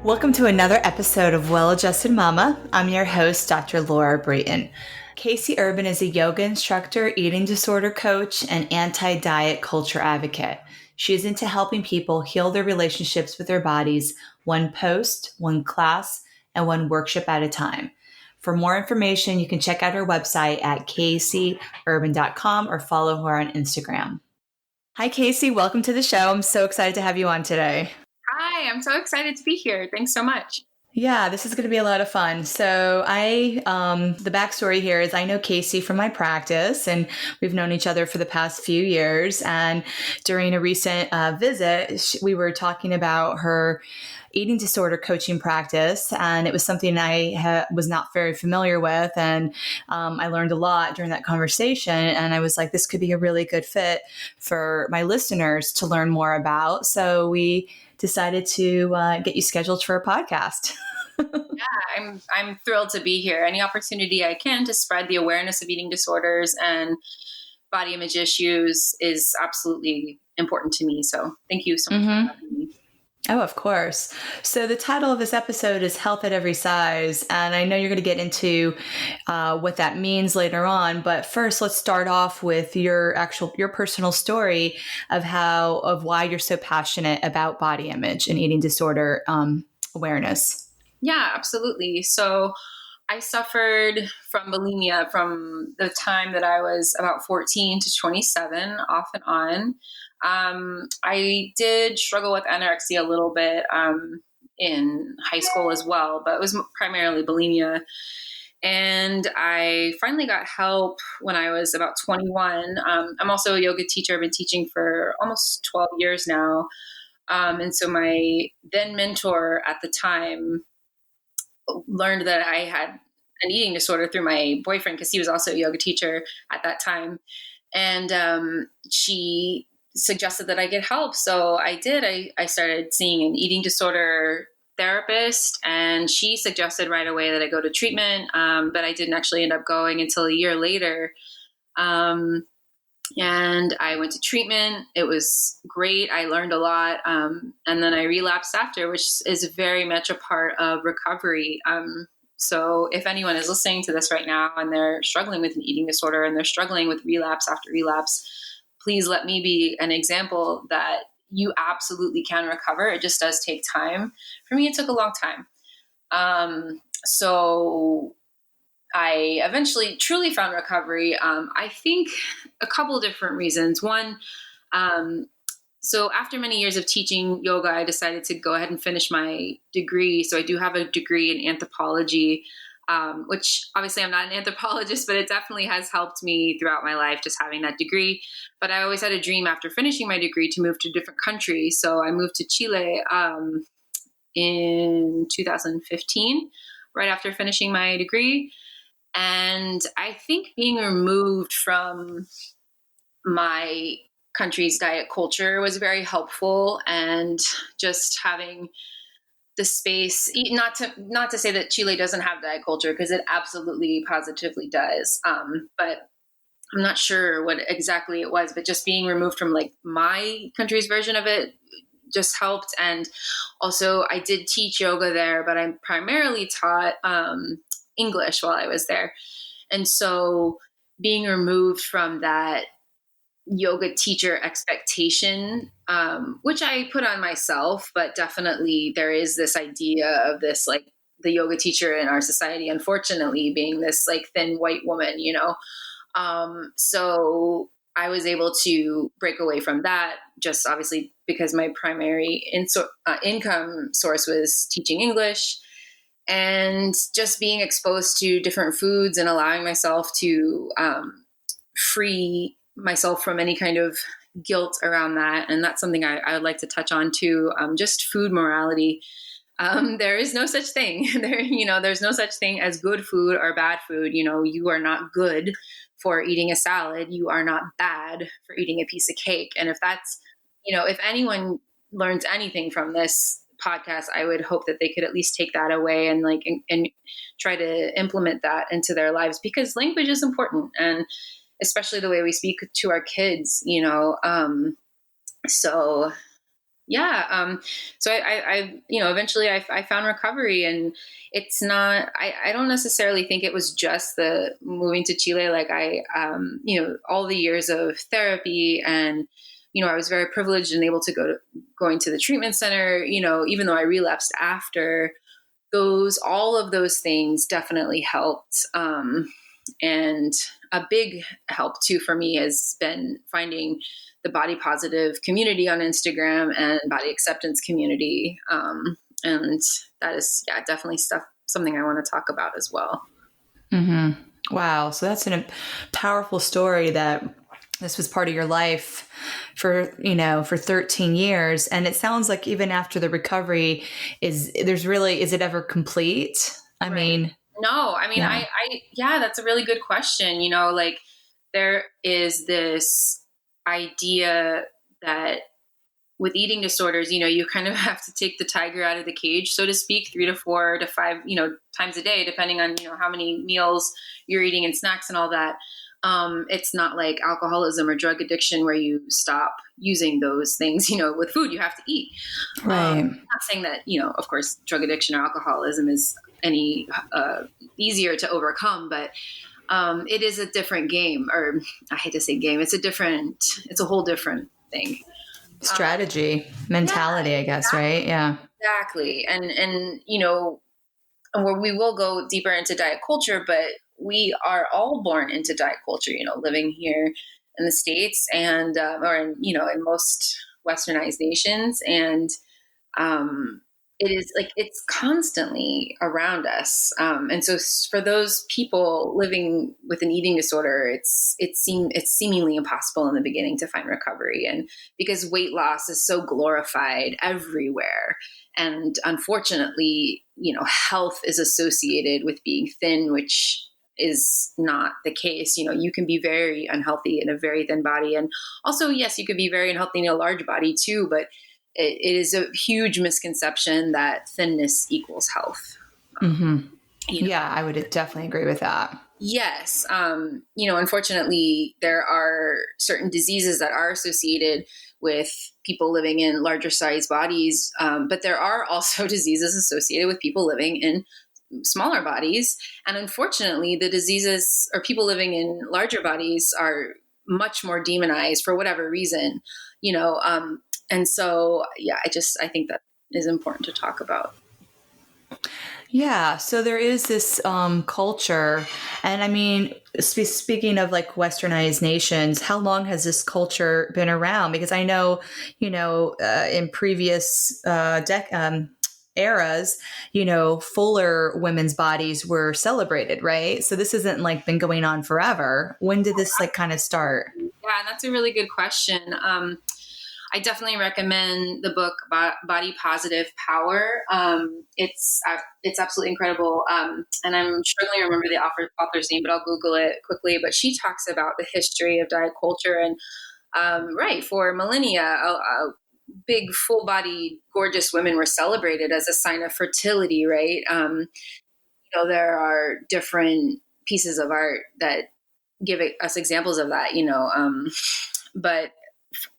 Welcome to another episode of Well-Adjusted Mama. I'm your host, Dr. Laura Brayton. Casey Urban is a yoga instructor, eating disorder coach, and anti-diet culture advocate. She is into helping people heal their relationships with their bodies, one post, one class, and one workshop at a time. For more information, you can check out her website at caseyurban.com or follow her on Instagram. Hi, Casey. Welcome to the show. I'm so excited to have you on today. Hi, I'm so excited to be here. Thanks so much. Yeah, this is going to be a lot of fun. So the backstory here is I know Casey from my practice, and we've known each other for the past few years. And during a recent visit, we were talking about her eating disorder coaching practice, and it was something I was not very familiar with. And I learned a lot during that conversation. And I was like, this could be a really good fit for my listeners to learn more about. So we decided to get you scheduled for a podcast. Yeah, I'm thrilled to be here. Any opportunity I can to spread the awareness of eating disorders and body image issues is absolutely important to me. So thank you so much for having me. Oh, of course. So the title of this episode is Health at Every Size. And I know you're going to get into what that means later on. But first, let's start off with your personal story of why you're so passionate about body image and eating disorder awareness. Yeah, absolutely. So I suffered from bulimia from the time that I was about 14 to 27, off and on. I did struggle with anorexia a little bit in high school as well, but it was primarily bulimia. And I finally got help when I was about 21. I'm also a yoga teacher. I've been teaching for almost 12 years now. And so my then mentor at the time learned that I had an eating disorder through my boyfriend, because he was also a yoga teacher at that time. And she suggested that I get help. So I did. I started seeing an eating disorder therapist, and she suggested right away that I go to treatment. But I didn't actually end up going until a year later. And I went to treatment. It was great. I learned a lot. And then I relapsed after, which is very much a part of recovery. So if anyone is listening to this right now and they're struggling with an eating disorder and they're struggling with relapse after relapse, please let me be an example that you absolutely can recover. It just does take time. For me, it took a long time. So I eventually truly found recovery. I think a couple of different reasons. One, so after many years of teaching yoga, I decided to go ahead and finish my degree. So I do have a degree in anthropology, which obviously I'm not an anthropologist, but it definitely has helped me throughout my life, just having that degree. But I always had a dream after finishing my degree to move to a different country. So I moved to Chile in 2015, right after finishing my degree. And I think being removed from my country's diet culture was very helpful, and just having the space, not to say that Chile doesn't have diet culture, because it absolutely positively does. But I'm not sure what exactly it was, but just being removed from like my country's version of it just helped. And also I did teach yoga there, but I primarily taught English while I was there. And so being removed from that yoga teacher expectation, which I put on myself, but definitely there is this idea of this, like the yoga teacher in our society, unfortunately, being this like thin white woman, so I was able to break away from that, just obviously because my primary income source was teaching English, and just being exposed to different foods and allowing myself to free myself from any kind of guilt around that. And that's something I would like to touch on too. Just food morality. There is no such thing. There's no such thing as good food or bad food. You are not good for eating a salad. You are not bad for eating a piece of cake. And if that's, if anyone learns anything from this podcast, I would hope that they could at least take that away and and try to implement that into their lives, because language is important, and especially the way we speak to our kids, So Yeah. So eventually I found recovery, and it's not, I don't necessarily think it was just the moving to Chile. Like all the years of therapy, and, I was very privileged and able to going to the treatment center, even though I relapsed after all of those things definitely helped. And a big help too for me has been finding the body positive community on Instagram and body acceptance community. And that is, yeah, definitely something I want to talk about as well. Mm-hmm. Wow. So that's a powerful story that this was part of your life for 13 years. And it sounds like even after the recovery is it ever complete? I Right. mean, No, yeah. yeah, that's a really good question. Like there is this idea that with eating disorders, you kind of have to take the tiger out of the cage, so to speak, 3 to 4 to 5, times a day, depending on, how many meals you're eating and snacks and all that. It's not like alcoholism or drug addiction where you stop using those things, with food you have to eat. Right. Not saying that, of course, drug addiction or alcoholism is any easier to overcome, but it is a different game, or I hate to say game. It's a whole different thing. Strategy, mentality, Yeah, I guess, right? Yeah. exactly. And where we will go deeper into diet culture, but we are all born into diet culture, living here in the States and, or in, in most westernized nations. And, it is like it's constantly around us, and so for those people living with an eating disorder, it's seemingly impossible in the beginning to find recovery, and because weight loss is so glorified everywhere, and unfortunately, health is associated with being thin, which is not the case. You can be very unhealthy in a very thin body, and also, yes, you could be very unhealthy in a large body too, but it is a huge misconception that thinness equals health. Mm-hmm. You know, Yeah, I would definitely agree with that. yes. Unfortunately, there are certain diseases that are associated with people living in larger size bodies, but there are also diseases associated with people living in smaller bodies. And unfortunately, the diseases or people living in larger bodies are much more demonized for whatever reason, and so, yeah, I think that is important to talk about. Yeah, so there is this culture, and I mean, speaking of like westernized nations, how long has this culture been around? Because I know, in previous eras, fuller women's bodies were celebrated, right? So this isn't like been going on forever. When did this like kind of start? Yeah, that's a really good question. I definitely recommend the book Body Positive Power. It's absolutely incredible, and I'm struggling to remember the author's name, but I'll Google it quickly. But she talks about the history of diet culture, and right, for millennia, big, full-bodied, gorgeous women were celebrated as a sign of fertility. Right? There are different pieces of art that give us examples of that. But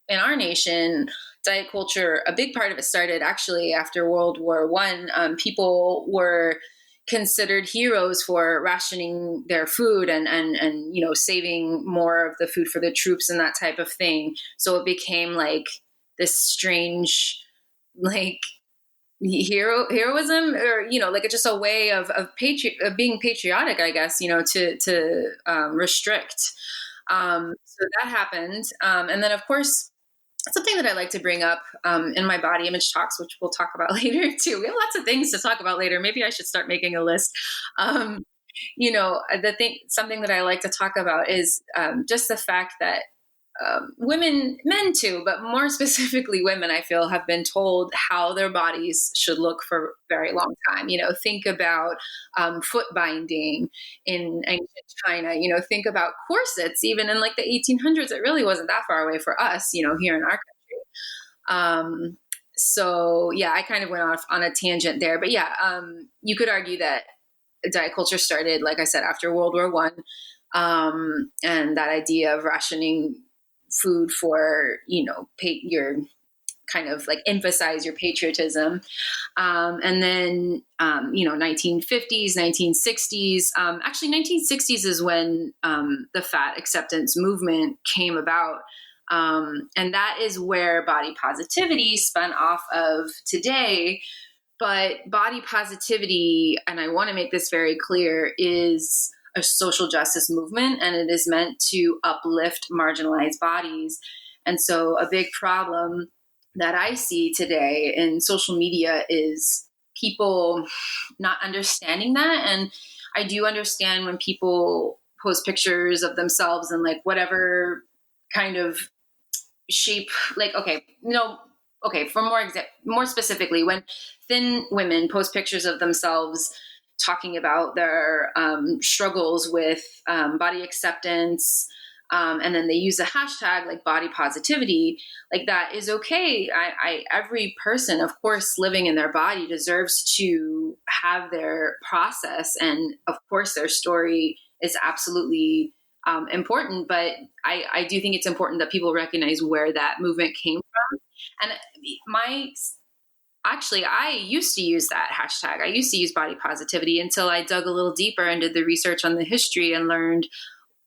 in our nation, diet culture, a big part of it started actually after World War One. People were considered heroes for rationing their food and saving more of the food for the troops and that type of thing. So it became like this strange, like, heroism, or like just a way of being patriotic, I guess, to restrict. So that happened, and then of course something that I like to bring up in my body image talks, which we'll talk about later too. We have lots of things to talk about later. Maybe I should start making a list. Um, something that I like to talk about is just the fact that women, men too, but more specifically women, I feel, have been told how their bodies should look for a very long time. Think about foot binding in ancient China. Think about corsets, even in like the 1800s. It really wasn't that far away for us, here in our country. So yeah, I kind of went off on a tangent there, but yeah, you could argue that diet culture started, like I said, after World War One, and that idea of rationing food for your kind of like emphasize your patriotism. And then, 1950s, 1960s, actually 1960s is when the fat acceptance movement came about. And that is where body positivity spun off of today. But body positivity, and I want to make this very clear, is a social justice movement, and it is meant to uplift marginalized bodies. And so a big problem that I see today in social media is people not understanding that. And I do understand when people post pictures of themselves in like whatever kind of shape, like, for more specifically, when thin women post pictures of themselves talking about their struggles with body acceptance, and then they use a hashtag like body positivity, like that is okay. Every person, of course, living in their body deserves to have their process, and of course their story is absolutely important, but I do think it's important that people recognize where that movement came from. And I used to use that hashtag. I used to use body positivity until I dug a little deeper and did the research on the history and learned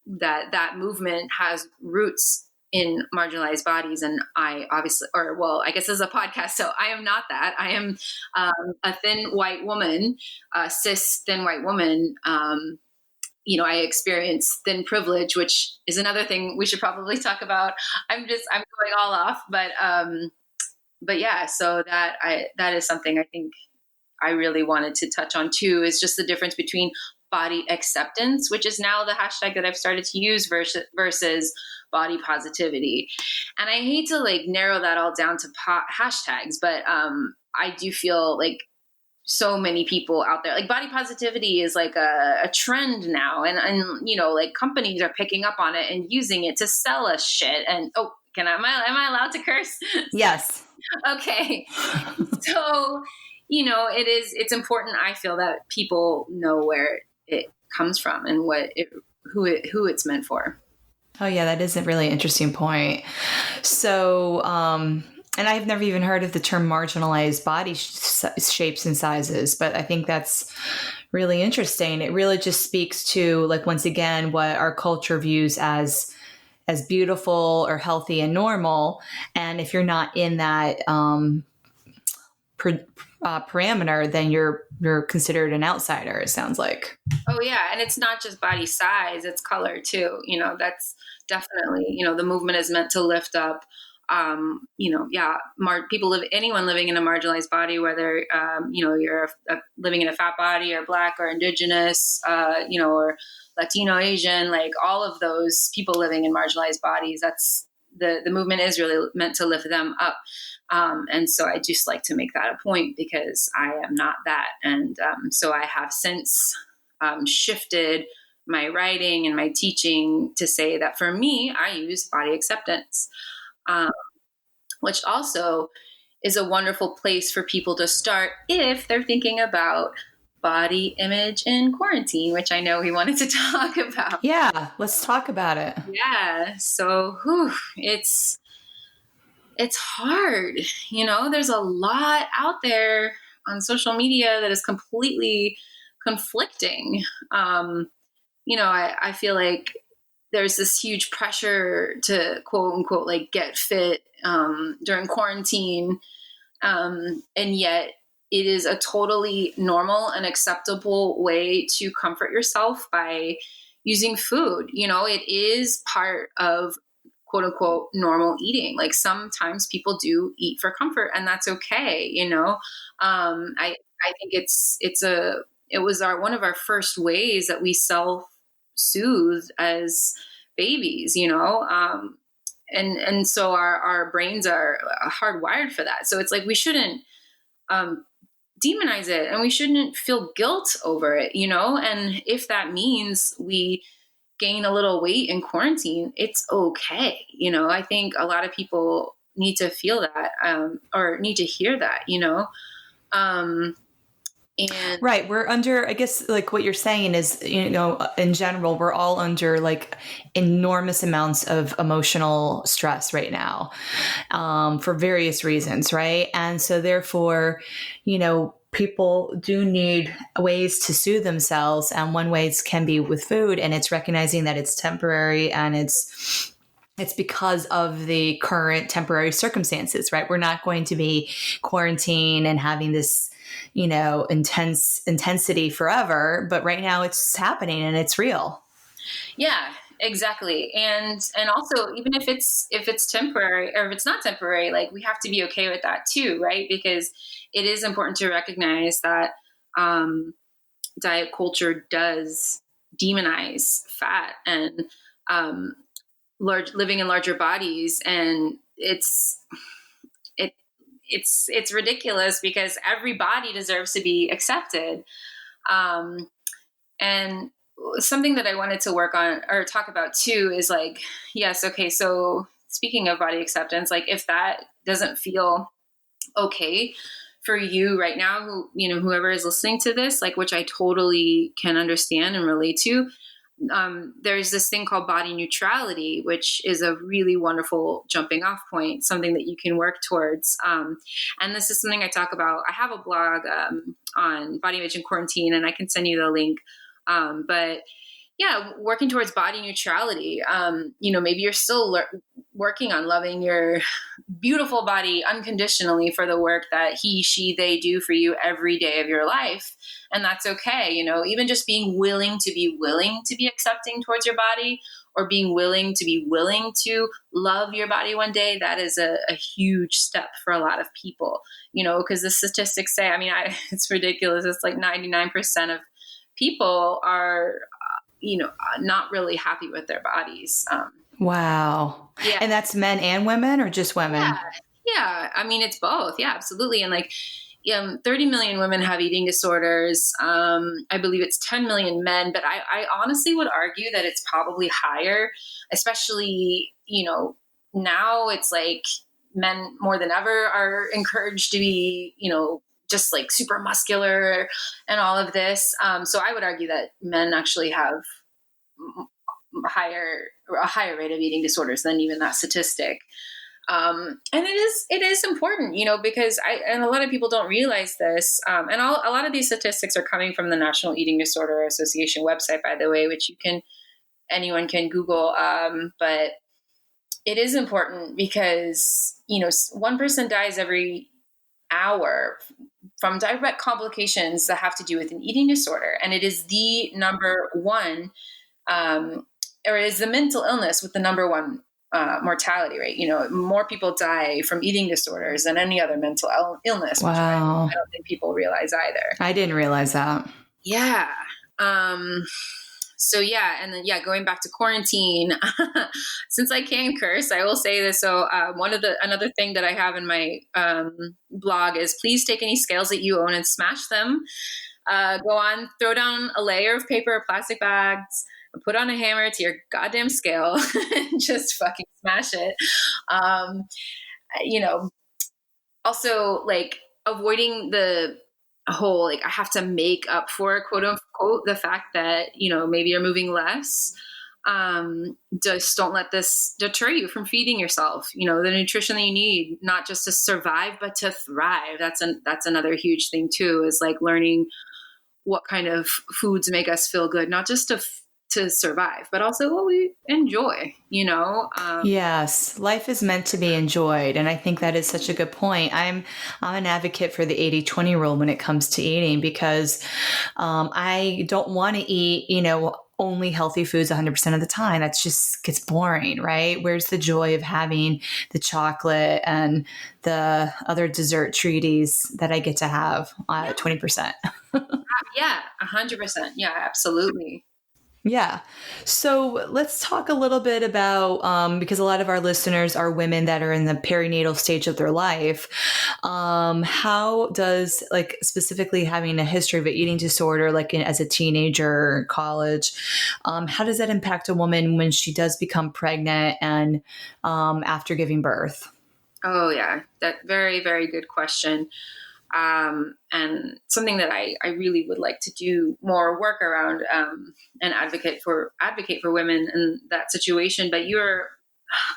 that that movement has roots in marginalized bodies. And I guess this is a podcast, so I am not that. I am a thin white woman, cis thin white woman. I experience thin privilege, which is another thing we should probably talk about. I'm going all off, but yeah, so that is something I think I really wanted to touch on too, is just the difference between body acceptance, which is now the hashtag that I've started to use, versus body positivity. And I hate to like narrow that all down to hashtags, but I do feel like so many people out there, like body positivity is like a trend now. And like companies are picking up on it and using it to sell us shit. And am I allowed to curse? Yes. Okay. So, it's important, I feel, that people know where it comes from and who it's meant for. Oh yeah, that is a really interesting point. So, and I've never even heard of the term marginalized body shapes and sizes, but I think that's really interesting. It really just speaks to, like, once again, what our culture views as beautiful or healthy and normal. And if you're not in that parameter, then you're considered an outsider, it sounds like. Oh yeah. And it's not just body size, it's color too. That's definitely, the movement is meant to lift up anyone living in a marginalized body, whether, you're living in a fat body or Black or Indigenous, or Latino, Asian, like all of those people living in marginalized bodies. That's the movement is really meant to lift them up. And so I just like to make that a point, because I am not that. And so I have since shifted my writing and my teaching to say that for me, I use body acceptance. Which also is a wonderful place for people to start if they're thinking about body image in quarantine, which I know we wanted to talk about. Yeah, let's talk about it. Yeah, so it's hard. There's a lot out there on social media that is completely conflicting. I feel like there's this huge pressure to quote unquote like get fit during quarantine, and yet it is a totally normal and acceptable way to comfort yourself by using food. It is part of quote unquote normal eating. Like sometimes people do eat for comfort, and that's okay. I think it was one of our first ways that we self-soothed as babies, and so our brains are hardwired for that. So it's like we shouldn't demonize it, and we shouldn't feel guilt over it, and if that means we gain a little weight in quarantine, it's okay. I think a lot of people need to feel that, or need to hear that, And Right. We're under, I guess, like what you're saying is, in general, we're all under like enormous amounts of emotional stress right now, for various reasons. Right. And so therefore, people do need ways to soothe themselves. And one ways can be with food, and it's recognizing that it's temporary, and it's because of the current temporary circumstances, right? We're not going to be quarantined and having this, intensity forever, but right now it's happening and it's real. yeah, exactly. And also, even if it's temporary, or if it's not temporary, like, we have to be okay with that too, right? Because it is important to recognize that um, diet culture does demonize fat and um, living in larger bodies, and it it's ridiculous because every body deserves to be accepted. Um, and something that I wanted to work on or talk about too is like, yes, okay, so speaking of body acceptance, like, if that doesn't feel okay for you right now, whoever is listening to this, like, which I totally can understand and relate to, there's this thing called body neutrality, which is a really wonderful jumping off point, something that you can work towards. And this is something I talk about. I have a blog on body image in quarantine, and I can send you the link. But yeah, working towards body neutrality. Maybe you're still working on loving your beautiful body unconditionally for the work that he, she, they do for you every day of your life. And that's okay. Even just being willing to be accepting towards your body, or being willing to love your body one day, that is a huge step for a lot of people, because the statistics say, it's ridiculous. It's like 99% of people are, not really happy with their bodies. Wow. Yeah. And that's men and women, or just women? Yeah. It's both. Yeah, absolutely. And like, 30 million women have eating disorders. I believe it's 10 million men, but I honestly would argue that it's probably higher, especially, now it's like men more than ever are encouraged to be, just like super muscular and all of this. So I would argue that men actually have a higher rate of eating disorders than even that statistic. And it is important, because a lot of people don't realize this. And a lot of these statistics are coming from the National Eating Disorder Association website, by the way, which anyone can Google. But it is important because, one person dies every hour from direct complications that have to do with an eating disorder. And it is the number one, or is the mental illness with the number one mortality rate. More people die from eating disorders than any other mental illness. Wow. Which I don't think people realize either. I didn't realize that. Yeah. So yeah, and then going back to quarantine, since I can curse, I will say this. So another thing that I have in my blog is, please take any scales that you own and smash them. Throw down a layer of paper or plastic bags, put on a hammer to your goddamn scale, and just fucking smash it. Also, like, avoiding the whole, like, I have to make up for, quote unquote, the fact that, maybe you're moving less. Just don't let this deter you from feeding yourself, the nutrition that you need, not just to survive, but to thrive. That's another huge thing too, is like learning what kind of foods make us feel good, not just to survive, but also what we enjoy, Yes, life is meant to be enjoyed. And I think that is such a good point. I'm an advocate for the 80-20 rule when it comes to eating, because I don't want to eat, only healthy foods 100% of the time. That's just gets boring, right? Where's the joy of having the chocolate and the other dessert treaties that I get to have 20%? Yeah, 100%. Yeah, absolutely. Yeah. So let's talk a little bit about, because a lot of our listeners are women that are in the perinatal stage of their life. How does, like, specifically having a history of an eating disorder, like as a teenager or college, how does that impact a woman when she does become pregnant and after giving birth? Oh yeah, that very, very good question. And something that I really would like to do more work around, and advocate for women in that situation. But you're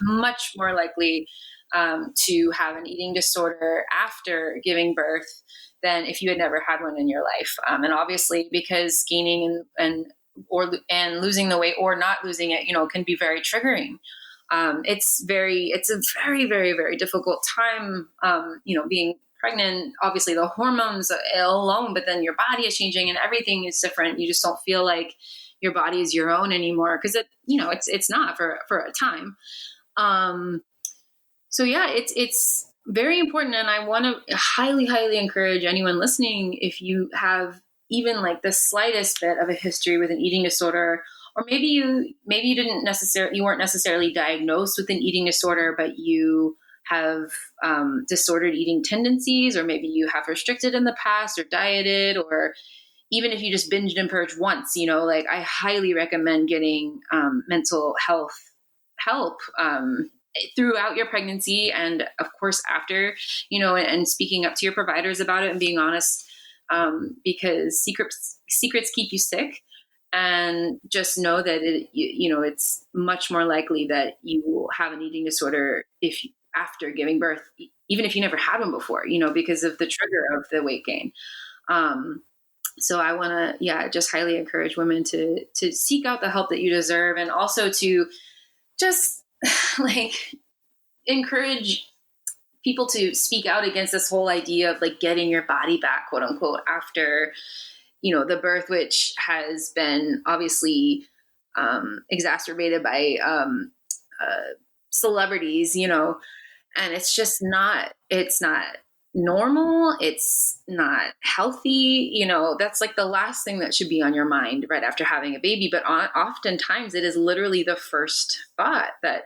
much more likely to have an eating disorder after giving birth than if you had never had one in your life. And obviously, because gaining and losing the weight or not losing it, can be very triggering. It's a very, very, very difficult time, being pregnant. Obviously the hormones alone, but then your body is changing and everything is different. You just don't feel like your body is your own anymore, because it's not for a time. So yeah, it's very important. And I want to highly, highly encourage anyone listening, if you have even like the slightest bit of a history with an eating disorder, or maybe you weren't necessarily diagnosed with an eating disorder, but you have disordered eating tendencies, or maybe you have restricted in the past or dieted, or even if you just binged and purged once, like I highly recommend getting mental health help throughout your pregnancy, and of course after, and speaking up to your providers about it and being honest, because secrets keep you sick. And just know that it's much more likely that you will have an eating disorder after giving birth, even if you never had one before, because of the trigger of the weight gain. So I want to, just highly encourage women to seek out the help that you deserve, and also to just like encourage people to speak out against this whole idea of like getting your body back, quote unquote, after, the birth, which has been obviously exacerbated by celebrities, and it's not normal. It's not healthy. That's like the last thing that should be on your mind right after having a baby. But oftentimes it is literally the first thought that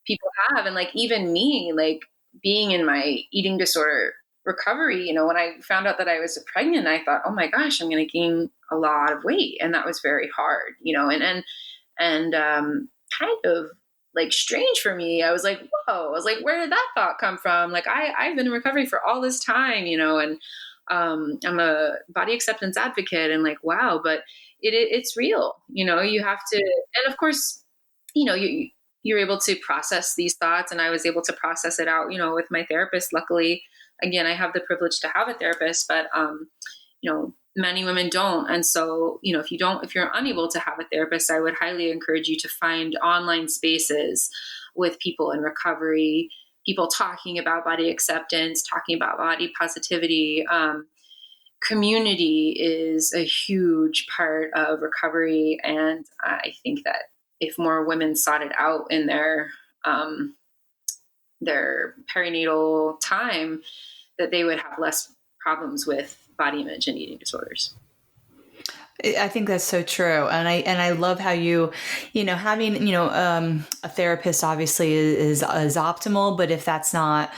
people have. And like, even me, like being in my eating disorder recovery, when I found out that I was pregnant, I thought, oh my gosh, I'm going to gain a lot of weight. And that was very hard, and kind of like strange for me. I was like, whoa, I was like, where did that thought come from? Like I've been in recovery for all this time, and I'm a body acceptance advocate, and like, wow, but it's real, you have to, and of course, you're able to process these thoughts. And I was able to process it out, with my therapist. Luckily, again, I have the privilege to have a therapist, but, many women don't. And so, if you're unable to have a therapist, I would highly encourage you to find online spaces with people in recovery, people talking about body acceptance, talking about body positivity. Community is a huge part of recovery. And I think that if more women sought it out in their perinatal time, that they would have less problems with body image and eating disorders. I think that's so true. And I love how having, a therapist obviously is optimal, but if that's not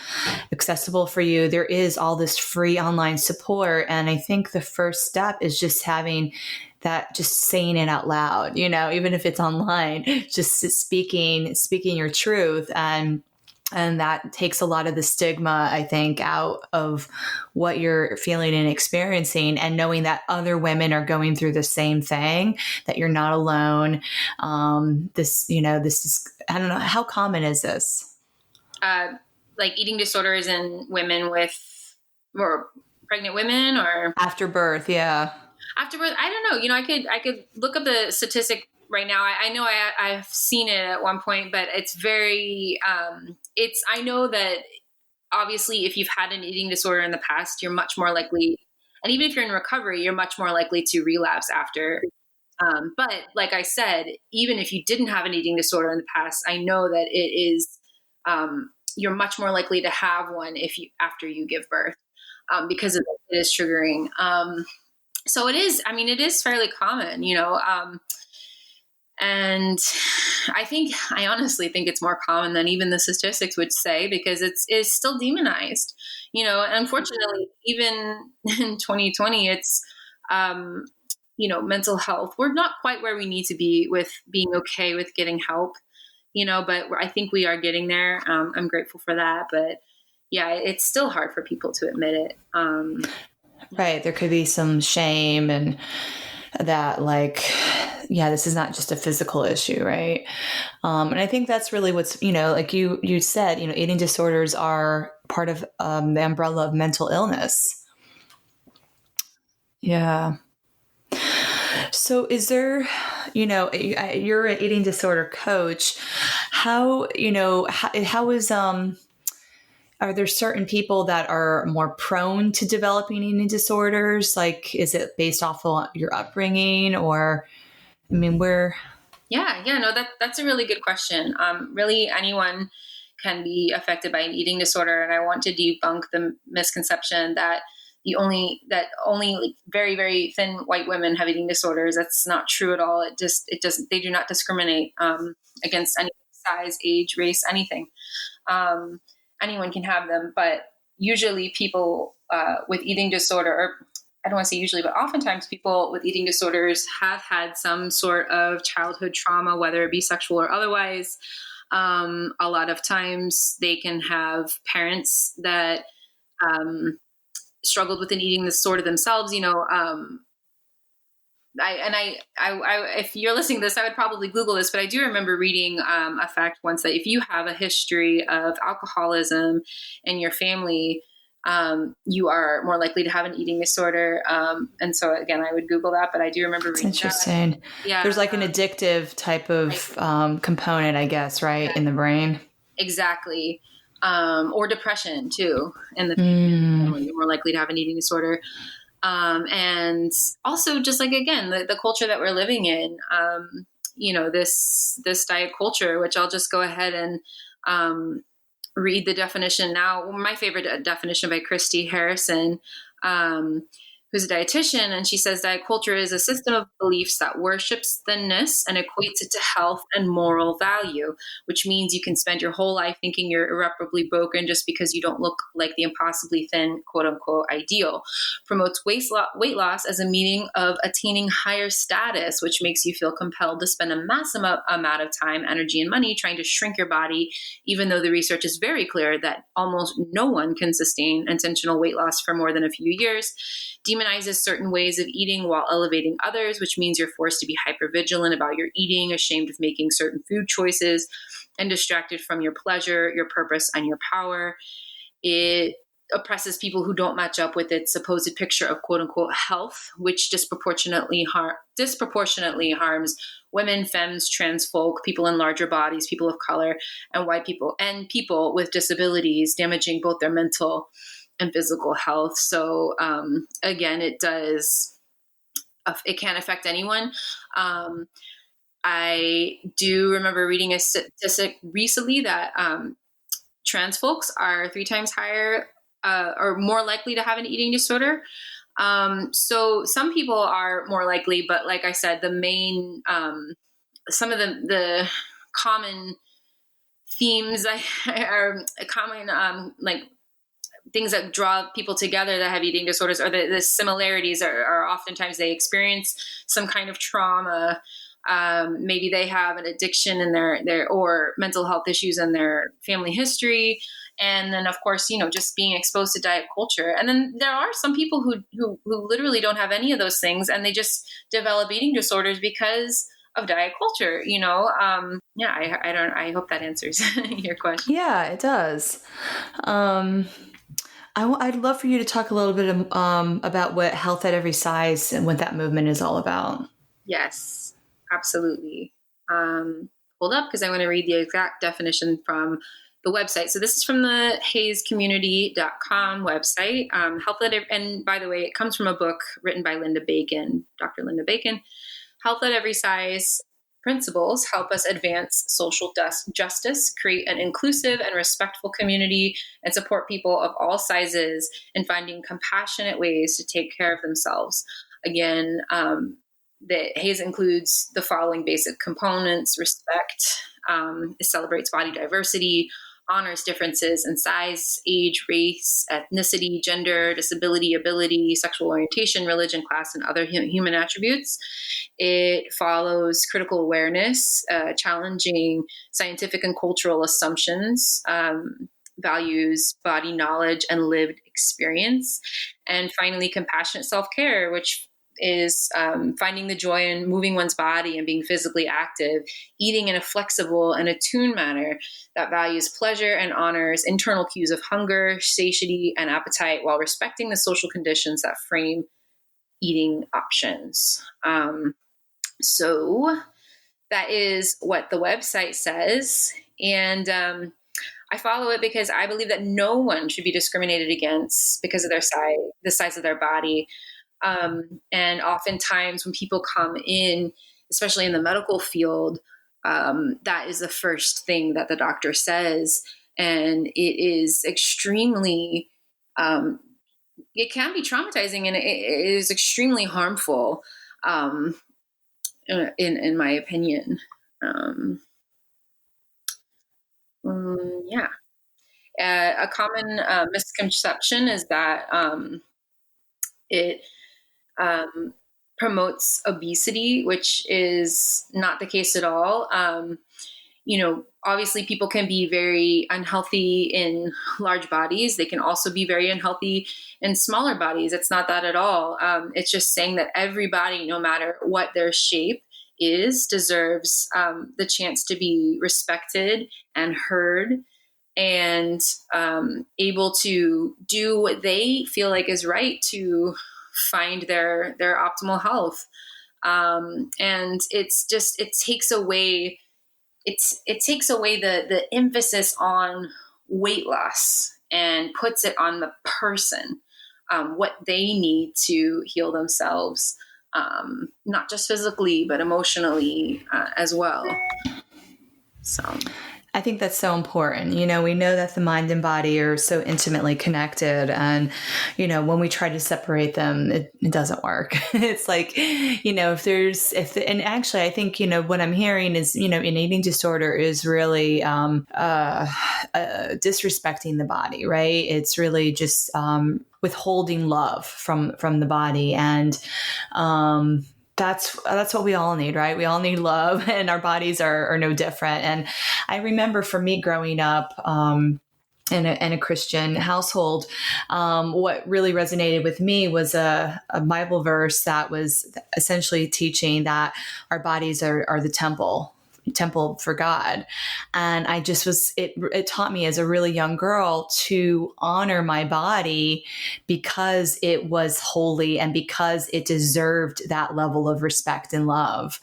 accessible for you, there is all this free online support. And I think the first step is just having that, just saying it out loud, even if it's online, just speaking your truth. And that takes a lot of the stigma, I think, out of what you're feeling and experiencing, and knowing that other women are going through the same thing, that you're not alone. This is, I don't know, how common is this? Like eating disorders in women or pregnant women, or after birth. Yeah. After birth, I don't know. I could look up the statistic right now. I know I've seen it at one point, but it's very, I know that obviously if you've had an eating disorder in the past, you're much more likely, and even if you're in recovery, you're much more likely to relapse after. But like I said, even if you didn't have an eating disorder in the past, I know that it is, you're much more likely to have one after you give birth, because it is triggering. So it is fairly common, and I honestly think it's more common than even the statistics would say, because it's still demonized, and unfortunately, even in 2020, it's, mental health. We're not quite where we need to be with being okay with getting help, but I think we are getting there. I'm grateful for that. But, yeah, it's still hard for people to admit it. Right. There could be some shame and that, like, yeah, this is not just a physical issue, right? And I think that's really what's, like you said, eating disorders are part of the umbrella of mental illness. Yeah. So is there, you're an eating disorder coach. How is, are there certain people that are more prone to developing eating disorders? Like, is it based off of your upbringing or, I mean, where? Yeah, no, that's a really good question. Really, anyone can be affected by an eating disorder, and I want to debunk the misconception that only like very, very thin white women have eating disorders. That's not true at all. It doesn't. They do not discriminate against any size, age, race, anything. Um, Anyone can have them, but usually people with eating disorder, or I don't want to say usually, but oftentimes people with eating disorders have had some sort of childhood trauma, whether it be sexual or otherwise. A lot of times they can have parents that struggled with an eating disorder themselves. If you're listening to this, I would probably Google this, but I do remember reading a fact once that if you have a history of alcoholism in your family, you are more likely to have an eating disorder. And so again, I would Google that, but I do remember It's reading interesting. that. Yeah. There's like an addictive type of component, I guess, right, in the brain. Exactly. Or depression too. In the family, you're more likely to have an eating disorder. And also just like, again, the culture that we're living in, this diet culture, which I'll just go ahead and read the definition now. My favorite definition by Christy Harrison, who's a dietitian, and she says diet culture is a system of beliefs that worships thinness and equates it to health and moral value, which means you can spend your whole life thinking you're irreparably broken just because you don't look like the impossibly thin, quote unquote, ideal. Promotes weight loss as a meaning of attaining higher status, which makes you feel compelled to spend a massive amount of time, energy, and money trying to shrink your body, even though the research is very clear that almost no one can sustain intentional weight loss for more than a few years. Demonizes certain ways of eating while elevating others, which means you're forced to be hypervigilant about your eating, ashamed of making certain food choices, and distracted from your pleasure, your purpose, and your power. It oppresses people who don't match up with its supposed picture of quote unquote health, which disproportionately harms women, femmes, trans folk, people in larger bodies, people of color, and white people, and people with disabilities, damaging both their mental and physical health. So again, it can affect anyone. I do remember reading a statistic recently that trans folks are 3 times higher or more likely to have an eating disorder. So some people are more likely, but like I said, the main, some of the common themes are common, like things that draw people together that have eating disorders, or the similarities are oftentimes they experience some kind of trauma. Maybe they have an addiction in their or mental health issues in their family history. And then, of course, just being exposed to diet culture. And then there are some people who literally don't have any of those things, and they just develop eating disorders because of diet culture. I hope that answers your question. Yeah, it does. I'd love for you to talk a little bit about what Health at Every Size and what that movement is all about. Yes, absolutely. Hold up, because I want to read the exact definition from the website. So this is from the HaysCommunity.com website. And by the way, it comes from a book written by Linda Bacon, Dr. Linda Bacon. Health at Every Size principles help us advance social justice, create an inclusive and respectful community, and support people of all sizes in finding compassionate ways to take care of themselves. Again, the Hays includes the following basic components: respect, it celebrates body diversity, honors differences in size, age, race, ethnicity, gender, disability, ability, sexual orientation, religion, class, and other human attributes. It follows critical awareness, challenging scientific and cultural assumptions. values body knowledge and lived experience. And finally, compassionate self-care, which is finding the joy in moving one's body and being physically active, eating in a flexible and attuned manner that values pleasure and honors internal cues of hunger, satiety, and appetite while respecting the social conditions that frame eating options. So that is what the website says. And I follow it because I believe that no one should be discriminated against because of their size, the size of their body. And oftentimes when people come in, especially in the medical field, that is the first thing that the doctor says. And it is extremely, it can be traumatizing, and it is extremely harmful, in my opinion. Yeah. A common misconception is that it promotes obesity, which is not the case at all. Obviously people can be very unhealthy in large bodies. They can also be very unhealthy in smaller bodies. It's not that at all. It's just saying that everybody, no matter what their shape is, deserves the chance to be respected and heard and able to do what they feel like is right to find their optimal health. And it takes away the emphasis on weight loss and puts it on the person, what they need to heal themselves, not just physically, but emotionally as well. So I think that's so important. We know that the mind and body are so intimately connected. And, when we try to separate them, it doesn't work. It's like, and actually, I think, what I'm hearing is, an eating disorder is really disrespecting the body, right? It's really just withholding love from the body. And, that's what we all need, right? We all need love, and our bodies are no different. And I remember for me growing up in a Christian household, what really resonated with me was a Bible verse that was essentially teaching that our bodies are the temple for God. And I just it taught me as a really young girl to honor my body because it was holy and because it deserved that level of respect and love.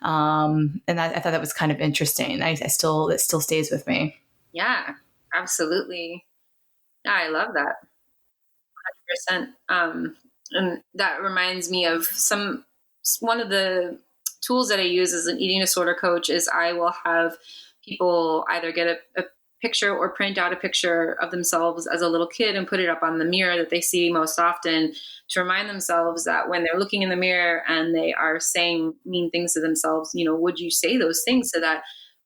And I thought that was kind of interesting. It still stays with me. Yeah, absolutely. Yeah, I love that. 100%. And that reminds me of one of the tools that I use as an eating disorder coach is I will have people either get a picture or print out a picture of themselves as a little kid and put it up on the mirror that they see most often to remind themselves that when they're looking in the mirror and they are saying mean things to themselves, would you say those things to that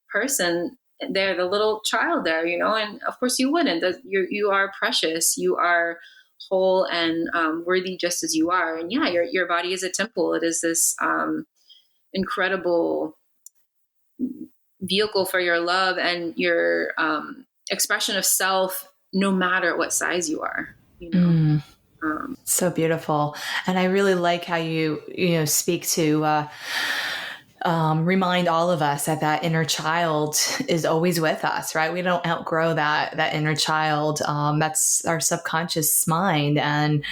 person? They're the little child there, and of course you wouldn't. You are precious. You are whole and worthy just as you are. And yeah, your body is a temple. It is this incredible vehicle for your love and your expression of self, no matter what size you are. So beautiful. And I really like how you speak to remind all of us that inner child is always with us, right? We don't outgrow that inner child. That's our subconscious mind. And,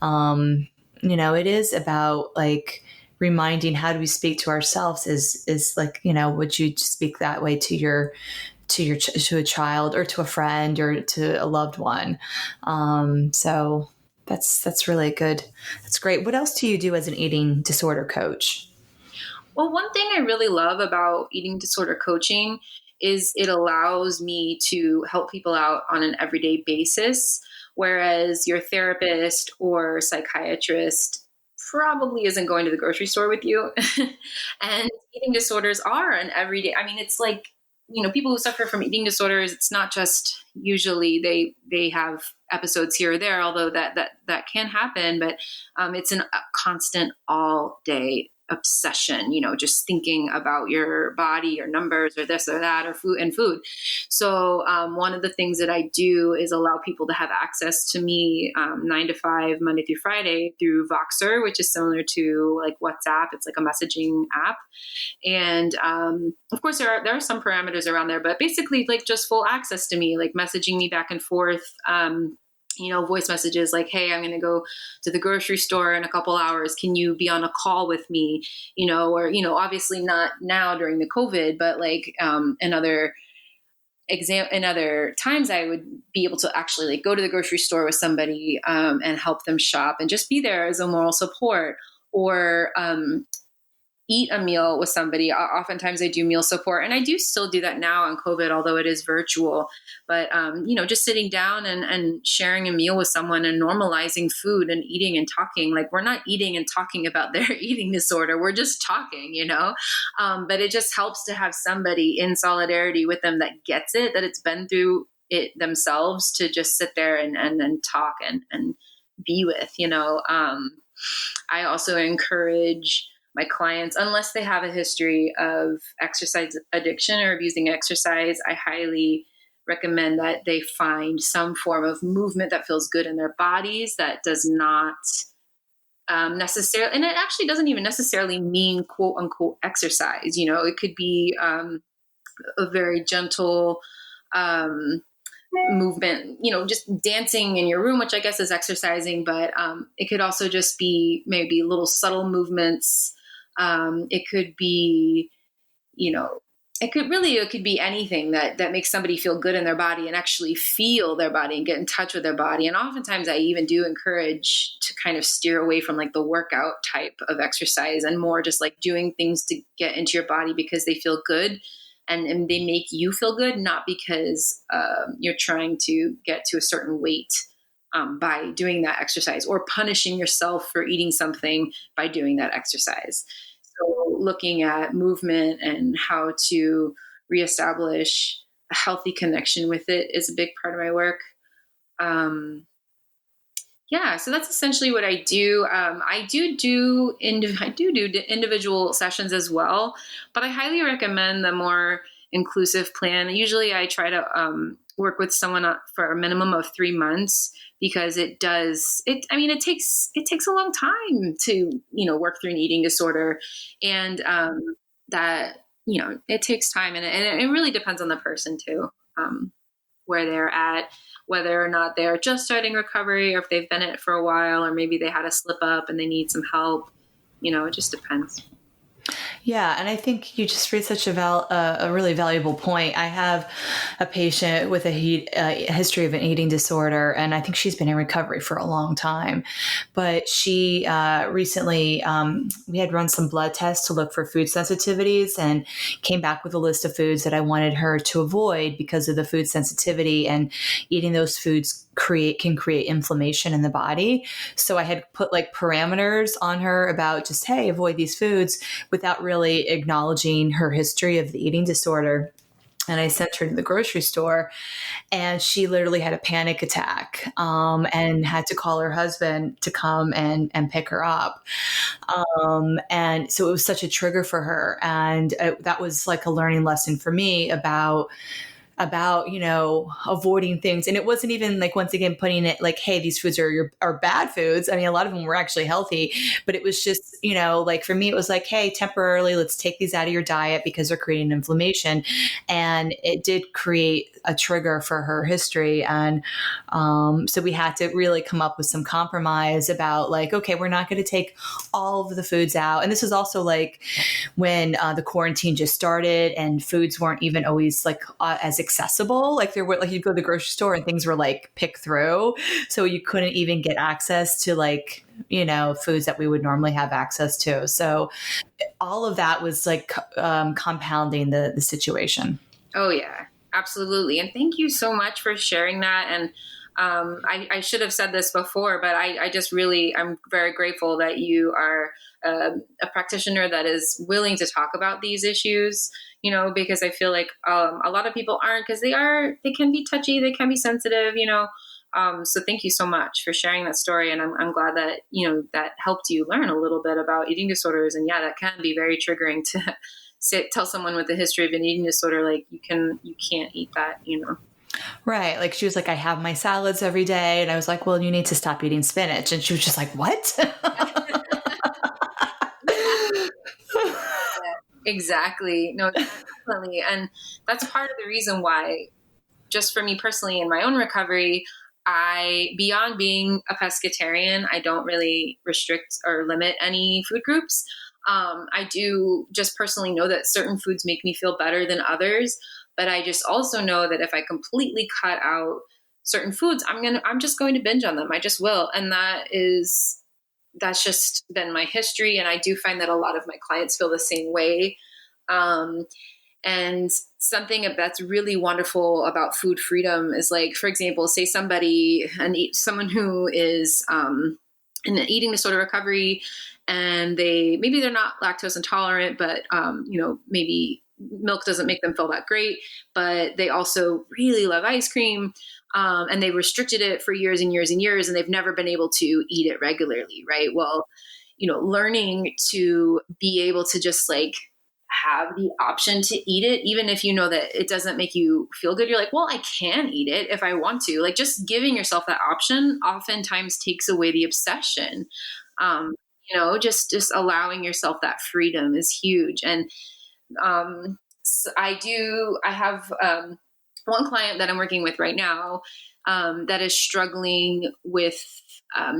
it is about like reminding how do we speak to ourselves is like, would you speak that way to to a child or to a friend or to a loved one? So that's really good. That's great. What else do you do as an eating disorder coach? Well, one thing I really love about eating disorder coaching is it allows me to help people out on an everyday basis, whereas your therapist or psychiatrist probably isn't going to the grocery store with you. And eating disorders are an everyday, it's like, people who suffer from eating disorders, it's not just usually they have episodes here or there, although that can happen, but it's a constant all day obsession, just thinking about your body or numbers or this or that or food. So one of the things that I do is allow people to have access to me 9 to 5, Monday through Friday through Voxer, which is similar to like WhatsApp. It's like a messaging app. And of course, there are some parameters around there, but basically like just full access to me, like messaging me back and forth. Voice messages like, hey, I'm going to go to the grocery store in a couple hours. Can you be on a call with me? Or, obviously not now during the COVID, but like in other times I would be able to actually like go to the grocery store with somebody and help them shop and just be there as a moral support, or eat a meal with somebody. Oftentimes I do meal support, and I do still do that now on COVID, although it is virtual. But, just sitting down and sharing a meal with someone and normalizing food and eating and talking. Like, we're not eating and talking about their eating disorder. We're just talking, but it just helps to have somebody in solidarity with them that gets it, that it's been through it themselves, to just sit there and talk and be with, I also encourage my clients, unless they have a history of exercise addiction or abusing exercise, I highly recommend that they find some form of movement that feels good in their bodies, that does not necessarily, and it actually doesn't even necessarily mean quote unquote exercise. It could be a very gentle movement, just dancing in your room, which I guess is exercising, but it could also just be maybe little subtle movements. It could be, it could be anything that makes somebody feel good in their body and actually feel their body and get in touch with their body. And oftentimes I even do encourage to kind of steer away from like the workout type of exercise and more just like doing things to get into your body because they feel good. And they make you feel good, not because you're trying to get to a certain weight by doing that exercise, or punishing yourself for eating something by doing that exercise. So looking at movement and how to reestablish a healthy connection with it is a big part of my work. So that's essentially what I do. I do individual sessions as well, but I highly recommend the more inclusive plan. Usually I try to work with someone for a minimum of 3 months, because it takes a long time to, work through an eating disorder, and that, it takes time, and it really depends on the person too. Where they're at, whether or not they're just starting recovery, or if they've been in it for a while, or maybe they had a slip up and they need some help. It just depends. Yeah, and I think you just raised such a really valuable point. I have a patient with a history of an eating disorder, and I think she's been in recovery for a long time. But she recently, we had run some blood tests to look for food sensitivities, and came back with a list of foods that I wanted her to avoid because of the food sensitivity, and eating those foods can create inflammation in the body. So I had put like parameters on her about just, hey, avoid these foods, without really acknowledging her history of the eating disorder. And I sent her to the grocery store, and she literally had a panic attack and had to call her husband to come and pick her up. And so it was such a trigger for her. And that was like a learning lesson for me about avoiding things. And it wasn't even like, once again, putting it like, hey, these foods are bad foods. I mean, a lot of them were actually healthy, but it was just, like for me, it was like, hey, temporarily, let's take these out of your diet because they're creating inflammation. And it did create a trigger for her history. And so we had to really come up with some compromise about like, okay, we're not going to take all of the foods out. And this was also like when the quarantine just started, and foods weren't even always like as accessible. Like there were, like, you'd go to the grocery store and things were like pick through. So you couldn't even get access to like, foods that we would normally have access to. So all of that was like compounding the situation. Oh yeah, absolutely. And thank you so much for sharing that. And I should have said this before, but I'm very grateful that you are a practitioner that is willing to talk about these issues, because I feel like a lot of people aren't, because they can be touchy, they can be sensitive, So thank you so much for sharing that story. And I'm glad that, that helped you learn a little bit about eating disorders. And yeah, that can be very triggering to tell someone with a history of an eating disorder, like you can't eat that. Right. Like she was like, I have my salads every day. And I was like, well, you need to stop eating spinach. And she was just like, what? Exactly. No, definitely. And that's part of the reason why, just for me personally in my own recovery, beyond being a pescatarian, I don't really restrict or limit any food groups. I do just personally know that certain foods make me feel better than others, but I just also know that if I completely cut out certain foods, I'm just going to binge on them. I just will. And that's just been my history. And I do find that a lot of my clients feel the same way. Um, and something that's really wonderful about food freedom is, like, for example, say someone who is in an eating disorder recovery, and maybe they're not lactose intolerant, but maybe milk doesn't make them feel that great, but they also really love ice cream. And they restricted it for years and years and years, and they've never been able to eat it regularly. Right. Well, learning to be able to just like have the option to eat it, even if you know that it doesn't make you feel good. You're like, well, I can eat it if I want to. Like, just giving yourself that option oftentimes takes away the obsession. Just allowing yourself that freedom is huge. And so I have one client that I'm working with right now that is struggling with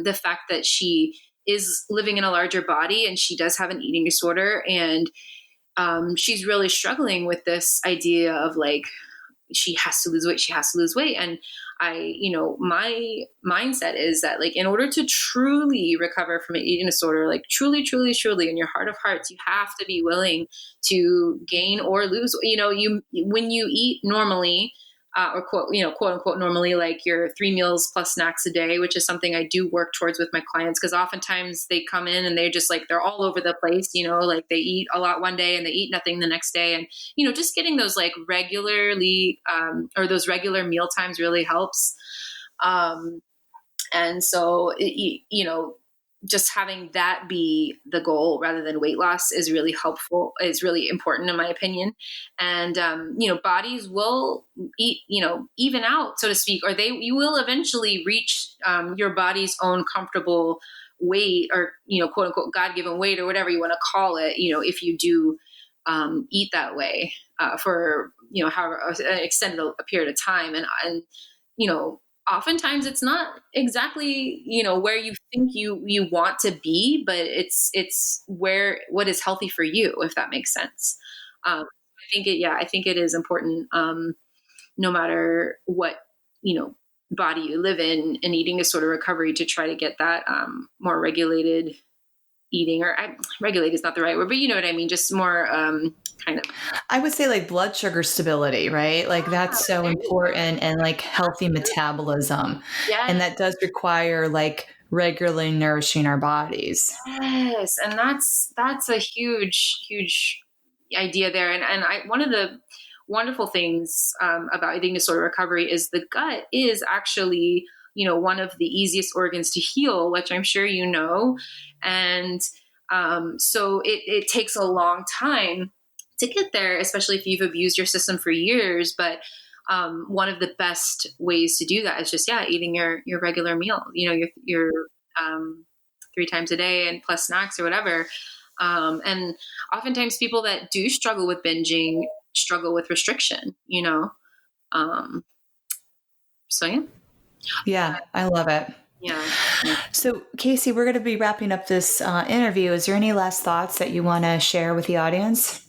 the fact that she is living in a larger body, and she does have an eating disorder. And she's really struggling with this idea of like, she has to lose weight. She has to lose weight. And my mindset is that, like, in order to truly recover from an eating disorder, like truly, truly, truly, in your heart of hearts, you have to be willing to gain or lose. When you eat normally, or quote unquote normally, like your 3 meals plus snacks a day, which is something I do work towards with my clients, because oftentimes they come in and they're just like, they're all over the place, like they eat a lot one day and they eat nothing the next day. And, just getting those like regularly, or those regular meal times really helps. And so, just having that be the goal rather than weight loss is really helpful. It's really important in my opinion. And, bodies will even out, so to speak, or you will eventually reach your body's own comfortable weight, or, quote unquote, God-given weight, or whatever you want to call it, if you do eat that way for, however an extended a period of time. And oftentimes it's not exactly, where you think you want to be, but it's what is healthy for you, if that makes sense. I think it is important, no matter what, body you live in, an eating disorder recovery, to try to get that more regulated eating, or regulated is not the right word, but you know what I mean? Just more kind of. I would say like blood sugar stability, right? Like that's so important, and like healthy metabolism. Yes. And that does require like regularly nourishing our bodies. Yes. And that's a huge, huge idea there. And one of the wonderful things about eating disorder recovery is the gut is actually, one of the easiest organs to heal, which I'm sure you know. And so it takes a long time to get there, especially if you've abused your system for years. But one of the best ways to do that is just, eating your regular meal, your 3 times a day and plus snacks or whatever. And oftentimes people that do struggle with binging struggle with restriction, so yeah. Yeah, I love it. Yeah. So, Casey, we're going to be wrapping up this interview. Is there any last thoughts that you want to share with the audience?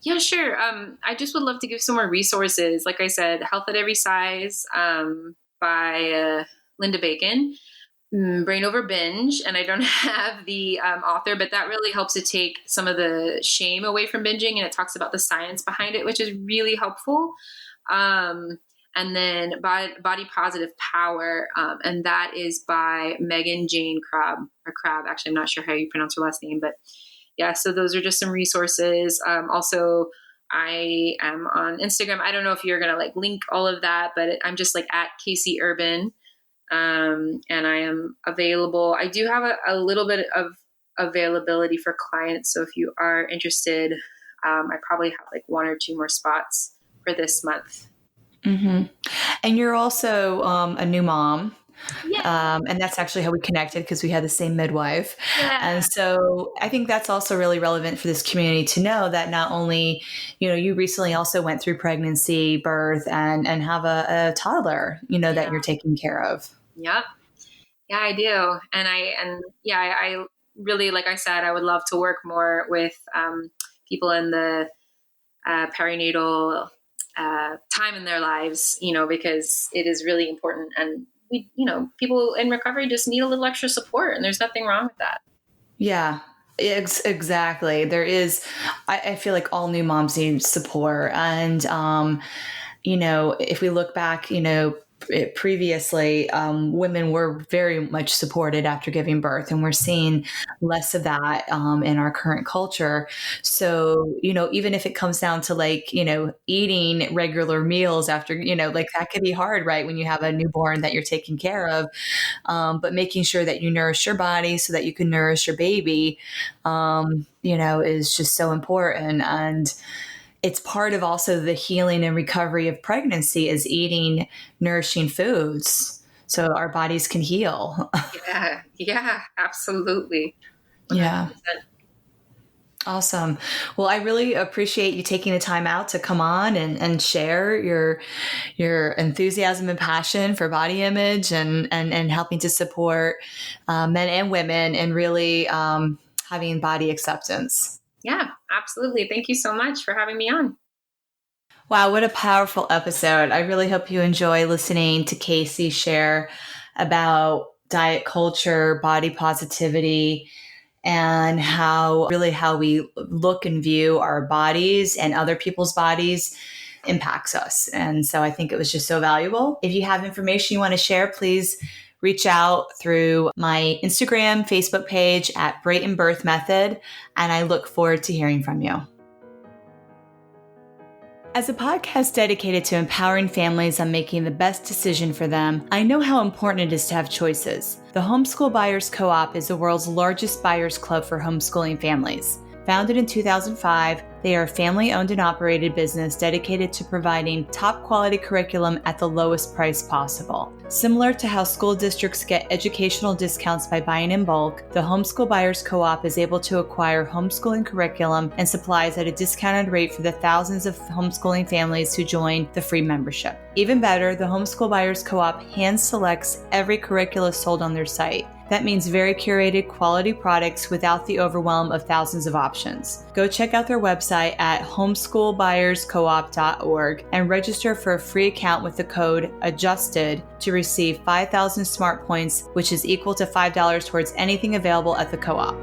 Yeah, sure. I just would love to give some more resources. Like I said, Health at Every Size by Linda Bacon, Brain Over Binge. And I don't have the author, but that really helps to take some of the shame away from binging. And it talks about the science behind it, which is really helpful. And then Body Positive Power, and that is by Megan Jane Crabb, or Crabb. Actually, I'm not sure how you pronounce her last name, but yeah, so those are just some resources. Also, I am on Instagram. I don't know if you're going to like link all of that, but I'm just like at Casey Urban. And I am available. I do have a little bit of availability for clients. So if you are interested, I probably have like 1 or 2 more spots for this month. Mm-hmm. And you're also a new mom. Yeah. And that's actually how we connected because we had the same midwife. And Yeah. so I think that's also really relevant for this community to know that not only, you recently also went through pregnancy, birth, and have a toddler, that Yeah. you're taking care of. Yep. Yeah, I do. I really, like I said, I would love to work more with people in the perinatal time in their lives, because it is really important. And people in recovery just need a little extra support, and there's nothing wrong with that. Yeah, exactly. There is, I feel like all new moms need support. And, if we look back, previously, women were very much supported after giving birth, and we're seeing less of that in our current culture. So, even if it comes down to like, eating regular meals after, like that could be hard, right? When you have a newborn that you're taking care of, but making sure that you nourish your body so that you can nourish your baby, is just so important. And it's part of also the healing and recovery of pregnancy is eating nourishing foods so our bodies can heal. Yeah. Yeah, absolutely. Yeah. 100%. Awesome. Well, I really appreciate you taking the time out to come on and share your enthusiasm and passion for body image and helping to support men and women and really having body acceptance. Yeah, absolutely. Thank you so much for having me on. Wow, what a powerful episode. I really hope you enjoy listening to Casey share about diet culture, body positivity, and how we look and view our bodies and other people's bodies impacts us. And so I think it was just so valuable. If you have information you want to share, please reach out through my Instagram, Facebook page at Brayton Birth Method. And I look forward to hearing from you. As a podcast dedicated to empowering families on making the best decision for them, I know how important it is to have choices. The Homeschool Buyers Co-op is the world's largest buyers club for homeschooling families. Founded in 2005, they are a family-owned and operated business dedicated to providing top-quality curriculum at the lowest price possible. Similar to how school districts get educational discounts by buying in bulk, the Homeschool Buyers Co-op is able to acquire homeschooling curriculum and supplies at a discounted rate for the thousands of homeschooling families who join the free membership. Even better, the Homeschool Buyers Co-op hand selects every curricula sold on their site. That means very curated quality products without the overwhelm of thousands of options. Go check out their website at homeschoolbuyerscoop.org and register for a free account with the code ADJUSTED to receive 5,000 smart points, which is equal to $5 towards anything available at the co-op.